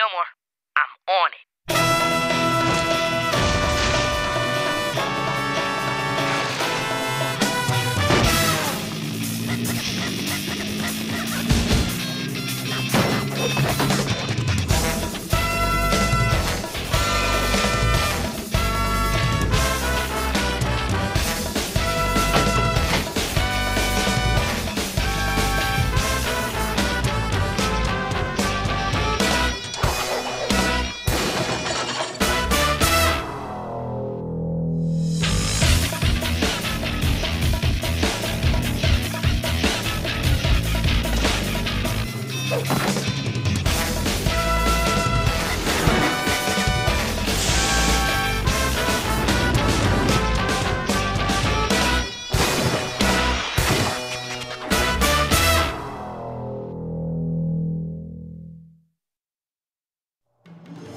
Fillmore. I'm on it.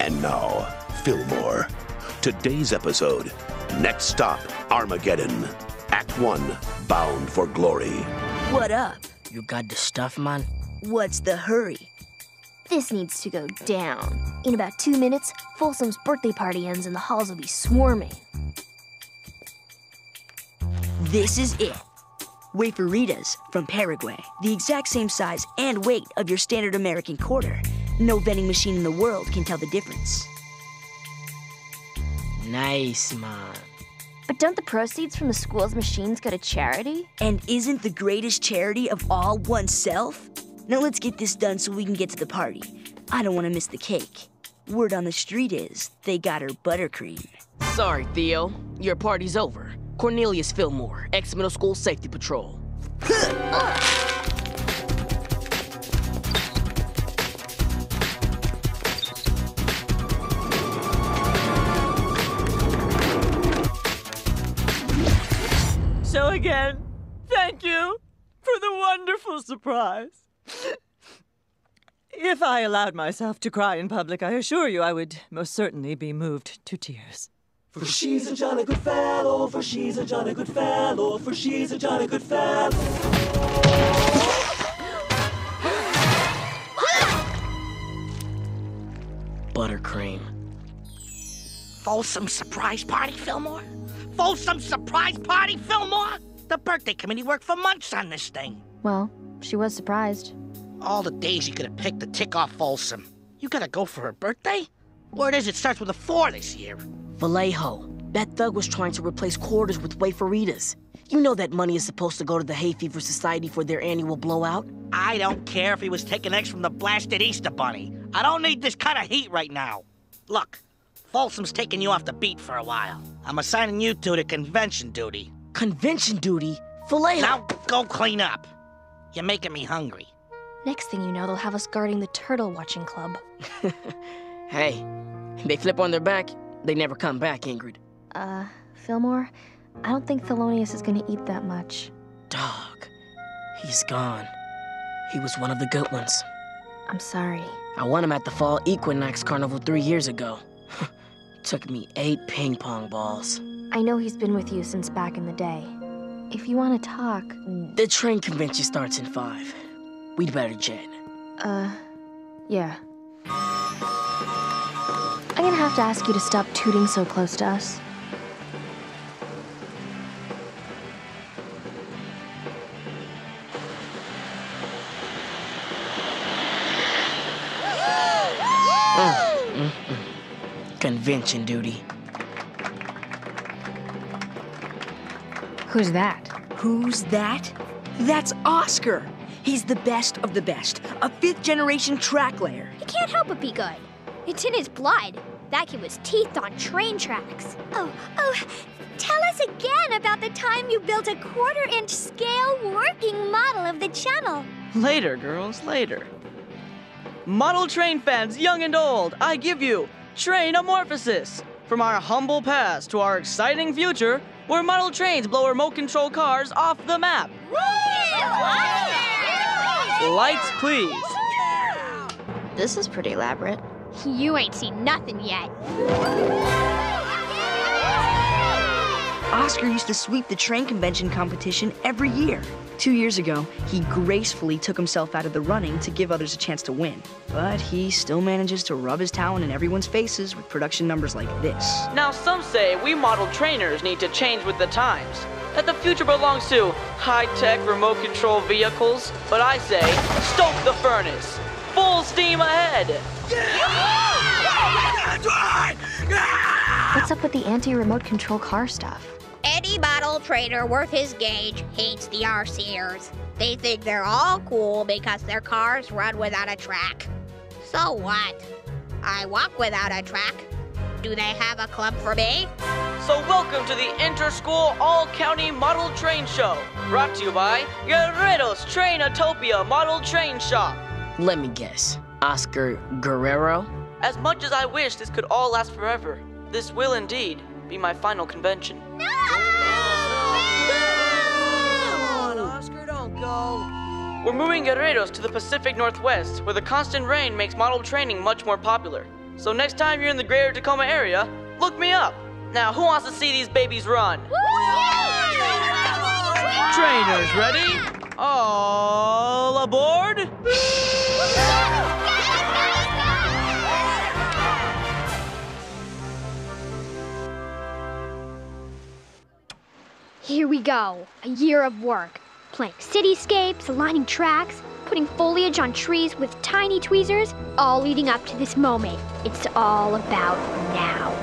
And now, Fillmore. Today's episode, next stop, Armageddon. Act 1, Bound for Glory. What up? You got the stuff, man? What's the hurry? This needs to go down. In about 2 minutes, Folsom's birthday party ends and the halls will be swarming. This is it. Waferitas from Paraguay. The exact same size and weight of your standard American quarter. No vending machine in the world can tell the difference. Nice, man. But don't the proceeds from the school's machines go to charity? And isn't the greatest charity of all oneself? Now let's get this done so we can get to the party. I don't want to miss the cake. Word on the street is they got her buttercream. Sorry, Theo. Your party's over. Cornelius Fillmore, ex-middle school safety patrol. So again, thank you for the wonderful surprise. If I allowed myself to cry in public, I assure you I would most certainly be moved to tears. For she's a jolly good fellow, for she's a jolly good fellow, for she's a jolly good fellow. Buttercream. Folsom surprise party, Fillmore? Folsom surprise party, Fillmore? The birthday committee worked for months on this thing. Well, she was surprised. All the days you could have picked to tick off Folsom. You gotta go for her birthday? Word is it starts with a 4 this year. Vallejo. That thug was trying to replace quarters with waferitas. You know that money is supposed to go to the Hay Fever Society for their annual blowout? I don't care if he was taking eggs from the blasted Easter Bunny. I don't need this kind of heat right now. Look, Folsom's taking you off the beat for a while. I'm assigning you two to convention duty. Convention duty? Vallejo! Now go clean up. You're making me hungry. Next thing you know, they'll have us guarding the turtle watching club. Hey, they flip on their back, they never come back, Ingrid. Fillmore, I don't think Thelonious is gonna eat that much. Dog, he's gone. He was one of the good ones. I'm sorry. I won him at the Fall Equinox Carnival 3 years ago. Took me 8 ping pong balls. I know he's been with you since back in the day. If you want to talk... The train convention starts in 5. We'd better jet. Yeah. I'm gonna have to ask you to stop tooting so close to us. Convention duty. Who's that? Who's that? That's Oscar. He's the best of the best. A 5th-generation track layer. He can't help but be good. It's in his blood. That kid was teethed on train tracks. Oh, tell us again about the time you built a 1/4-inch scale working model of the channel. Later, girls, later. Model train fans, young and old, I give you Train-amorphosis. From our humble past to our exciting future, where model trains blow remote-control cars off the map. Lights, please. This is pretty elaborate. You ain't seen nothing yet. Oscar used to sweep the train convention competition every year. 2 years ago, he gracefully took himself out of the running to give others a chance to win. But he still manages to rub his talent in everyone's faces with production numbers like this. Now some say we model trainers need to change with the times, that the future belongs to high-tech remote control vehicles, but I say, stoke the furnace, full steam ahead! What's up with the anti-remote control car stuff? Any model trainer worth his gauge hates the RCers. They think they're all cool because their cars run without a track. So what? I walk without a track. Do they have a club for me? So welcome to the Inter-School All-County Model Train Show, brought to you by Guerrero's Trainotopia Model Train Shop. Let me guess. Oscar Guerrero? As much as I wish this could all last forever, this will indeed be my final convention. No! Oscar, don't go. We're moving Guerreros to the Pacific Northwest, where the constant rain makes model training much more popular. So next time you're in the greater Tacoma area, look me up. Now, who wants to see these babies run? Trainers ready? All aboard? Here we go. A year of work. Playing cityscapes, aligning tracks, putting foliage on trees with tiny tweezers, all leading up to this moment. It's all about now.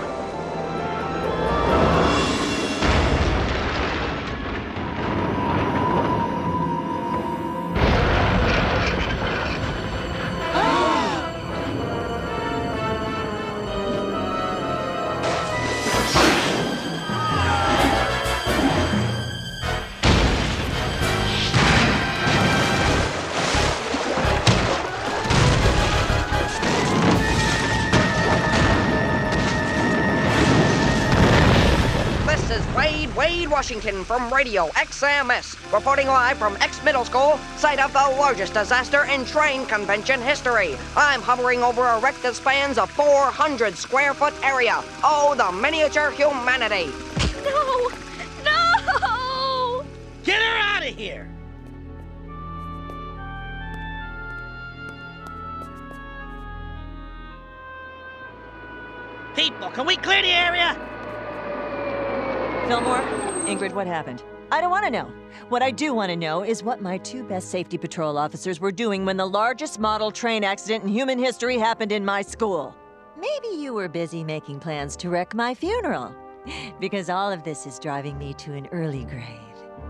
Washington from Radio XMS, reporting live from X Middle School, site of the largest disaster in train convention history. I'm hovering over a wreck that spans a 400-square-foot area. Oh, the miniature humanity. No! No! Get her out of here! People, can we clear the area? Fillmore, Ingrid, what happened? I don't want to know. What I do want to know is what my two best safety patrol officers were doing when the largest model train accident in human history happened in my school. Maybe you were busy making plans to wreck my funeral, because all of this is driving me to an early grave.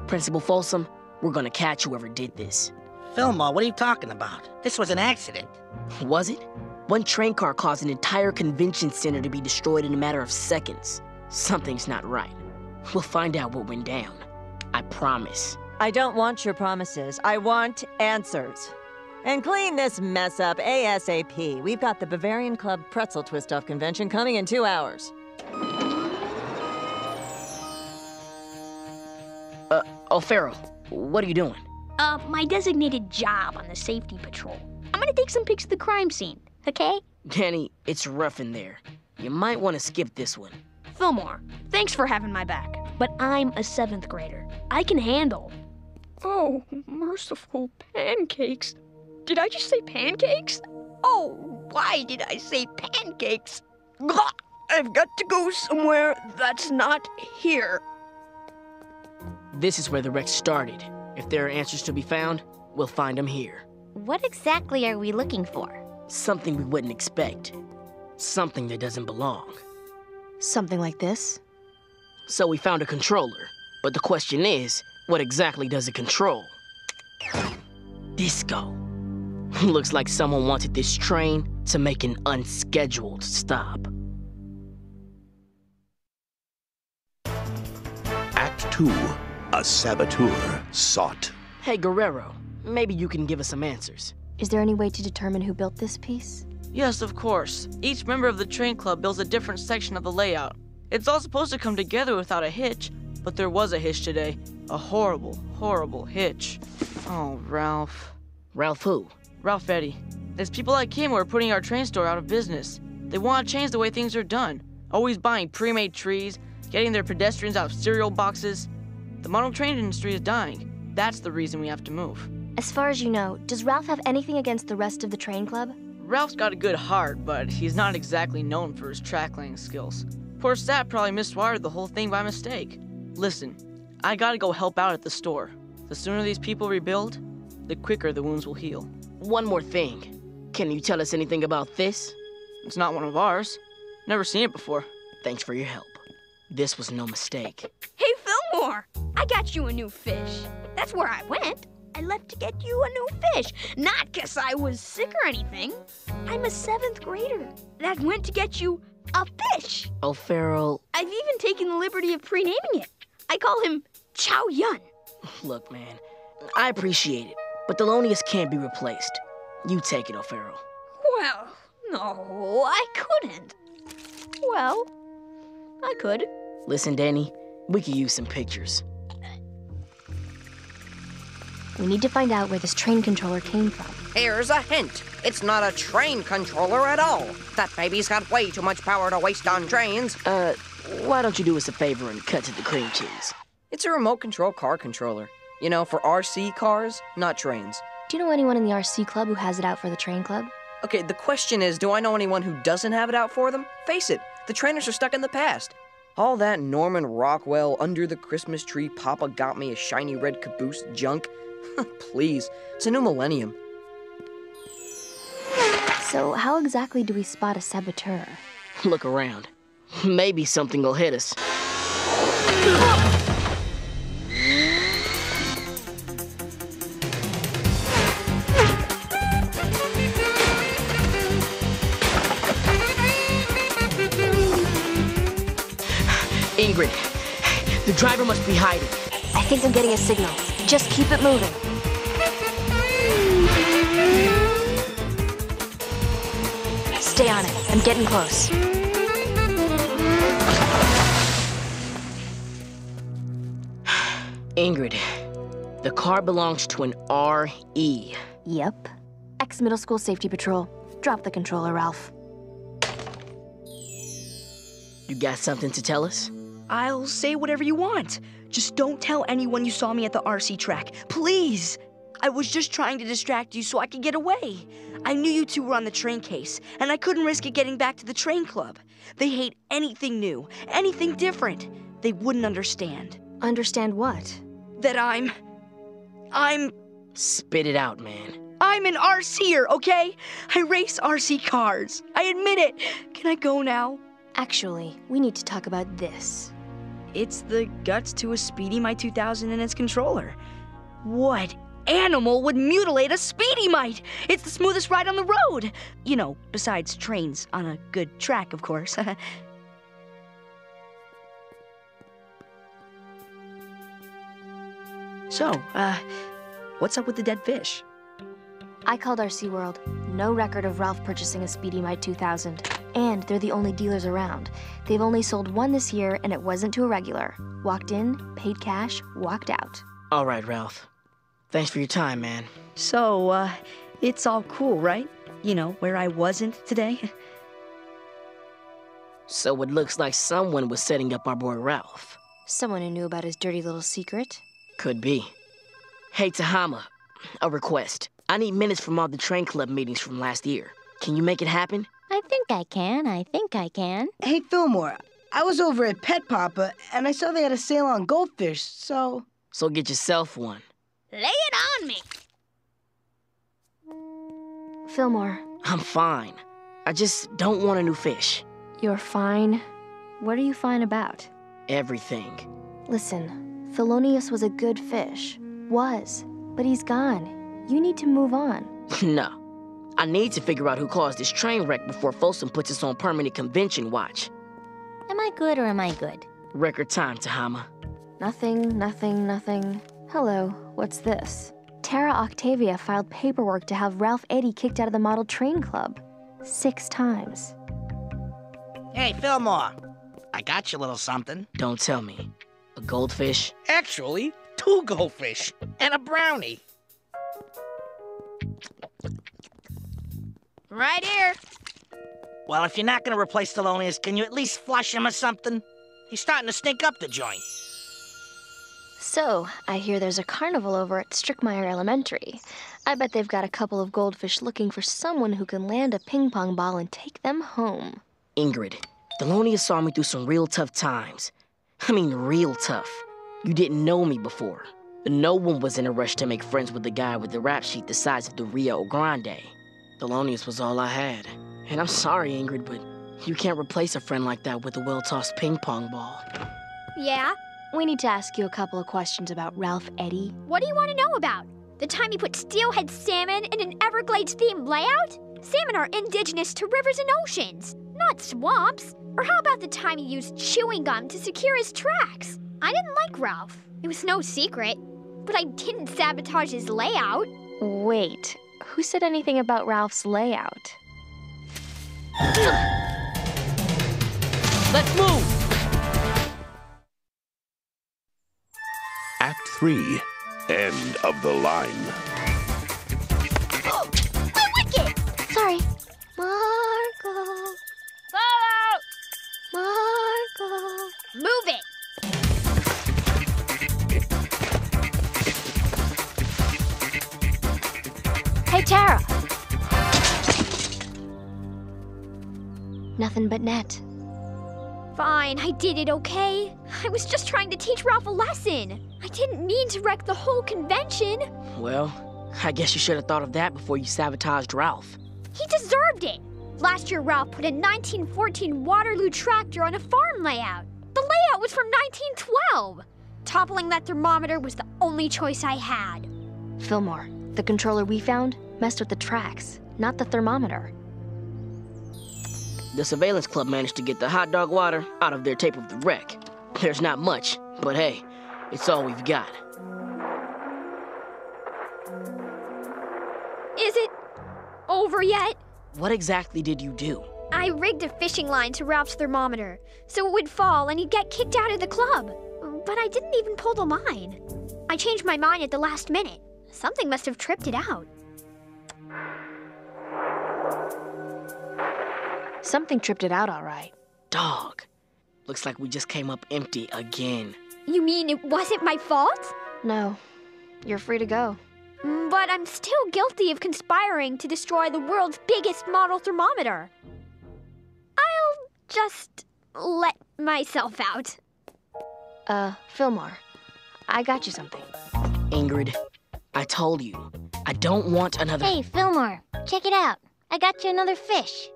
Principal Folsom, we're gonna catch whoever did this. Fillmore, what are you talking about? This was an accident. Was it? One train car caused an entire convention center to be destroyed in a matter of seconds. Something's not right. We'll find out what went down. I promise. I don't want your promises. I want answers. And clean this mess up ASAP. We've got the Bavarian Club Pretzel Twist-Off convention coming in 2 hours. O'Farrell, what are you doing? My designated job on the safety patrol. I'm gonna take some pics of the crime scene, okay? Danny, it's rough in there. You might want to skip this one. Fillmore, thanks for having my back, but I'm a 7th grader. I can handle. Oh, merciful pancakes. Did I just say pancakes? Oh, why did I say pancakes? I've got to go somewhere that's not here. This is where the wreck started. If there are answers to be found, we'll find them here. What exactly are we looking for? Something we wouldn't expect. Something that doesn't belong. Something like this? So we found a controller. But the question is, what exactly does it control? Disco. Looks like someone wanted this train to make an unscheduled stop. Act 2, a saboteur sought. Hey, Guerrero, maybe you can give us some answers. Is there any way to determine who built this piece? Yes, of course. Each member of the train club builds a different section of the layout. It's all supposed to come together without a hitch, but there was a hitch today. A horrible, horrible hitch. Oh, Ralph. Ralph who? Ralph Eddy. There's people like him who are putting our train store out of business. They want to change the way things are done. Always buying pre-made trees, getting their pedestrians out of cereal boxes. The model train industry is dying. That's the reason we have to move. As far as you know, does Ralph have anything against the rest of the train club? Ralph's got a good heart, but he's not exactly known for his track-laying skills. Poor Sap probably miswired the whole thing by mistake. Listen, I gotta go help out at the store. The sooner these people rebuild, the quicker the wounds will heal. One more thing. Can you tell us anything about this? It's not one of ours. Never seen it before. Thanks for your help. This was no mistake. Hey, Fillmore! I got you a new fish. That's where I went. I left to get you a new fish. Not 'cause I was sick or anything. I'm a 7th grader that went to get you a fish. O'Farrell. I've even taken the liberty of pre-naming it. I call him Chow Yun. Look, man, I appreciate it, but Thelonious can't be replaced. You take it, O'Farrell. Well, no, I couldn't. Well, I could. Listen, Danny, we could use some pictures. We need to find out where this train controller came from. Here's a hint. It's not a train controller at all. That baby's got way too much power to waste on trains. Why don't you do us a favor and cut to the cream cheese? It's a remote control car controller. You know, for RC cars, not trains. Do you know anyone in the RC club who has it out for the train club? Okay, the question is, do I know anyone who doesn't have it out for them? Face it, the trainers are stuck in the past. All that Norman Rockwell, under the Christmas tree, Papa got me a shiny red caboose junk. Please, it's a new millennium. So how exactly do we spot a saboteur? Look around. Maybe something will hit us. Ingrid, the driver must be hiding. I think I'm getting a signal. Just keep it moving. Stay on it. I'm getting close. Ingrid, the car belongs to an RE. Yep. Ex-middle school safety patrol. Drop the controller, Ralph. You got something to tell us? I'll say whatever you want. Just don't tell anyone you saw me at the RC track. Please! I was just trying to distract you so I could get away. I knew you two were on the train case, and I couldn't risk it getting back to the train club. They hate anything new, anything different. They wouldn't understand. Understand what? That I'm... Spit it out, man. I'm an RCer, okay? I race RC cars. I admit it. Can I go now? Actually, we need to talk about this. It's the guts to a Speedy Mite 2000 and its controller. What animal would mutilate a Speedy Mite? It's the smoothest ride on the road. You know, besides trains on a good track, of course. So, what's up with the dead fish? I called RC World. No record of Ralph purchasing a Speedy Mite 2000. And they're the only dealers around. They've only sold one this year, and it wasn't to a regular. Walked in, paid cash, walked out. All right, Ralph. Thanks for your time, man. So, it's all cool, right? You know, where I wasn't today? So it looks like someone was setting up our boy Ralph. Someone who knew about his dirty little secret? Could be. Hey, Tahama, a request. I need minutes from all the train club meetings from last year. Can you make it happen? I think I can. Hey, Fillmore, I was over at Pet Papa, and I saw they had a sale on goldfish, so... So get yourself one. Lay it on me! Fillmore. I'm fine. I just don't want a new fish. You're fine? What are you fine about? Everything. Listen, Thelonious was a good fish. Was. But he's gone. You need to move on. No. I need to figure out who caused this train wreck before Folsom puts us on permanent convention watch. Am I good or am I good? Record time, Tahama. Nothing. Hello, what's this? Tara Octavia filed paperwork to have Ralph Eddy kicked out of the model train club. 6 times. Hey, Fillmore. I got you a little something. Don't tell me. A goldfish? Actually, 2 goldfish and a brownie. Right here. Well, if you're not gonna replace Thelonious, can you at least flush him or something? He's starting to stink up the joint. So, I hear there's a carnival over at Strickmeyer Elementary. I bet they've got a couple of goldfish looking for someone who can land a ping pong ball and take them home. Ingrid, Thelonious saw me through some real tough times. I mean, real tough. You didn't know me before. No one was in a rush to make friends with the guy with the rap sheet the size of the Rio Grande. Thelonious was all I had. And I'm sorry, Ingrid, but you can't replace a friend like that with a well-tossed ping pong ball. Yeah? We need to ask you a couple of questions about Ralph Eddy. What do you want to know about? The time you put steelhead salmon in an Everglades-themed layout? Salmon are indigenous to rivers and oceans, not swamps. Or how about the time you used chewing gum to secure his tracks? I didn't like Ralph. It was no secret. But I didn't sabotage his layout. Wait, who said anything about Ralph's layout? Let's move! Act 3. End of the line. My wicket! Sorry. Marco. Follow! Marco. Move it! Hey, Tara. Nothing but net. Fine, I did it, okay? I was just trying to teach Ralph a lesson. I didn't mean to wreck the whole convention. Well, I guess you should have thought of that before you sabotaged Ralph. He deserved it. Last year, Ralph put a 1914 Waterloo tractor on a farm layout. The layout was from 1912. Toppling that thermometer was the only choice I had. Fillmore, the controller we found messed with the tracks, not the thermometer. The surveillance club managed to get the hot dog water out of their tape of the wreck. There's not much, but hey, it's all we've got. Is it over yet? What exactly did you do? I rigged a fishing line to Ralph's thermometer, so it would fall and he'd get kicked out of the club. But I didn't even pull the line. I changed my mind at the last minute. Something must have tripped it out. Something tripped it out all right. Dog. Looks like we just came up empty again. You mean it wasn't my fault? No. You're free to go. But I'm still guilty of conspiring to destroy the world's biggest model thermometer. I'll just let myself out. Fillmore, I got you something. Ingrid, I told you, I don't want another... Hey, Fillmore, check it out. I got you another fish.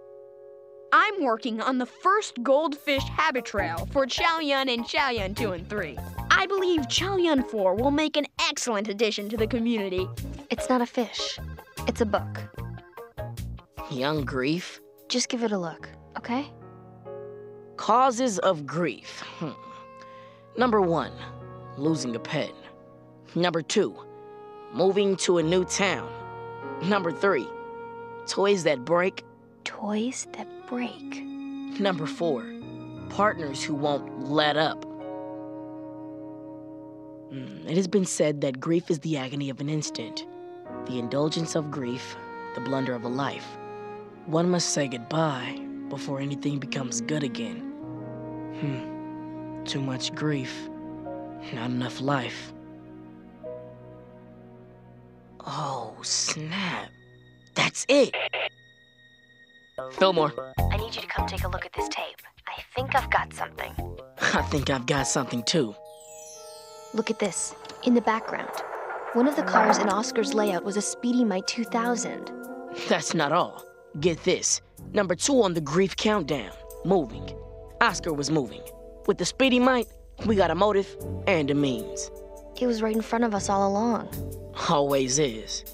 I'm working on the first goldfish habit trail for Chaoyun and Chaoyun 2 and 3. I believe Chaoyun 4 will make an excellent addition to the community. It's not a fish. It's a book. Young grief? Just give it a look, okay? Causes of grief. Number 1, losing a pet. Number 2, moving to a new town. Number 3, toys that break. Toys that break. Number 4, partners who won't let up. It has been said that grief is the agony of an instant, the indulgence of grief, the blunder of a life. One must say goodbye before anything becomes good again. Too much grief, not enough life. Oh, snap. That's it. Fillmore. I need you to come take a look at this tape. I think I've got something. I think I've got something too. Look at this. In the background. One of the cars in Oscar's layout was a Speedy Mite 2000. That's not all. Get this. Number 2 on the grief countdown. Moving. Oscar was moving. With the Speedy Mite, we got a motive and a means. It was right in front of us all along. Always is.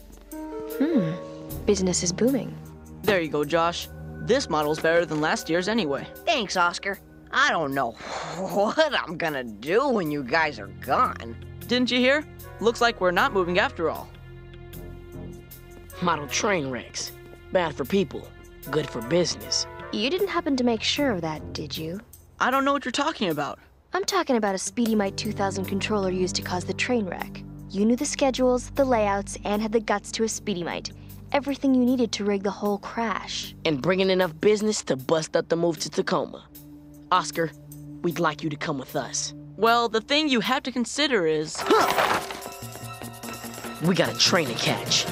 Business is booming. There you go, Josh. This model's better than last year's anyway. Thanks, Oscar. I don't know what I'm gonna do when you guys are gone. Didn't you hear? Looks like we're not moving after all. Model train wrecks. Bad for people, good for business. You didn't happen to make sure of that, did you? I don't know what you're talking about. I'm talking about a Speedy Mite 2000 controller used to cause the train wreck. You knew the schedules, the layouts, and had the guts to a Speedy Mite. Everything you needed to rig the whole crash. And bringing enough business to bust up the move to Tacoma. Oscar, we'd like you to come with us. Well, the thing you have to consider is... We got a train to catch.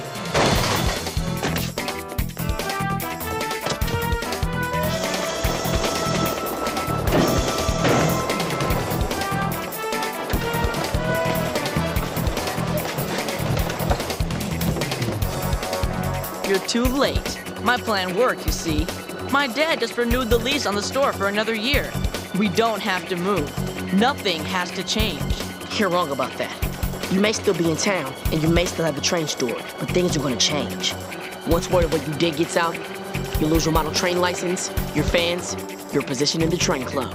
You're too late. My plan worked, you see. My dad just renewed the lease on the store for another year. We don't have to move. Nothing has to change. You're wrong about that. You may still be in town, and you may still have the train store, but things are gonna change. Once word of what you did gets out, you lose your model train license, your fans, your position in the train club.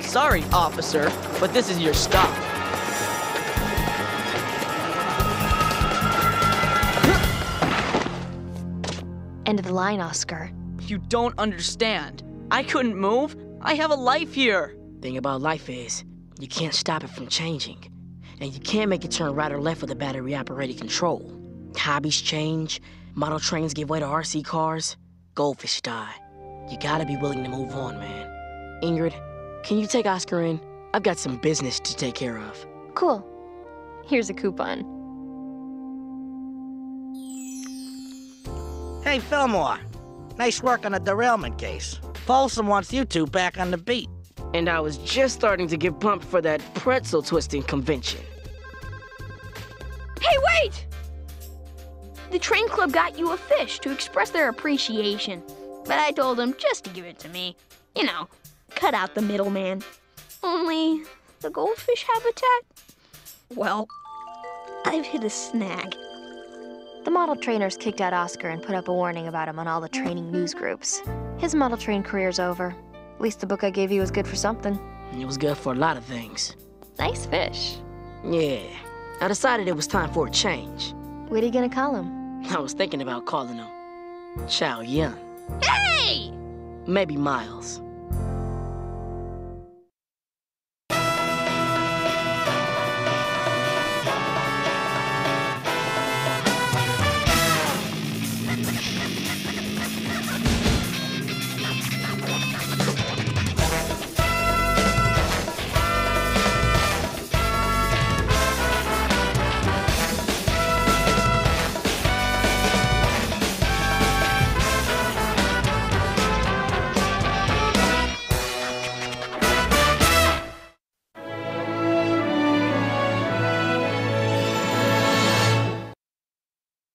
Sorry, officer, but this is your stop. End of the line, Oscar. You don't understand. I couldn't move. I have a life here. Thing about life is, you can't stop it from changing. And you can't make it turn right or left with a battery-operated control. Hobbies change, model trains give way to RC cars, goldfish die. You gotta be willing to move on, man. Ingrid, can you take Oscar in? I've got some business to take care of. Cool. Here's a coupon. Hey, Fillmore. Nice work on the derailment case. Folsom wants you two back on the beat. And I was just starting to get pumped for that pretzel twisting convention. Hey, wait! The train club got you a fish to express their appreciation. But I told them just to give it to me. You know, cut out the middleman. Only the goldfish habitat? Well, I've hit a snag. The model trainers kicked out Oscar and put up a warning about him on all the training news groups. His model train career's over. At least the book I gave you was good for something. It was good for a lot of things. Nice fish. Yeah. I decided it was time for a change. What are you gonna call him? I was thinking about calling him Chow Yun. Hey! Maybe Miles.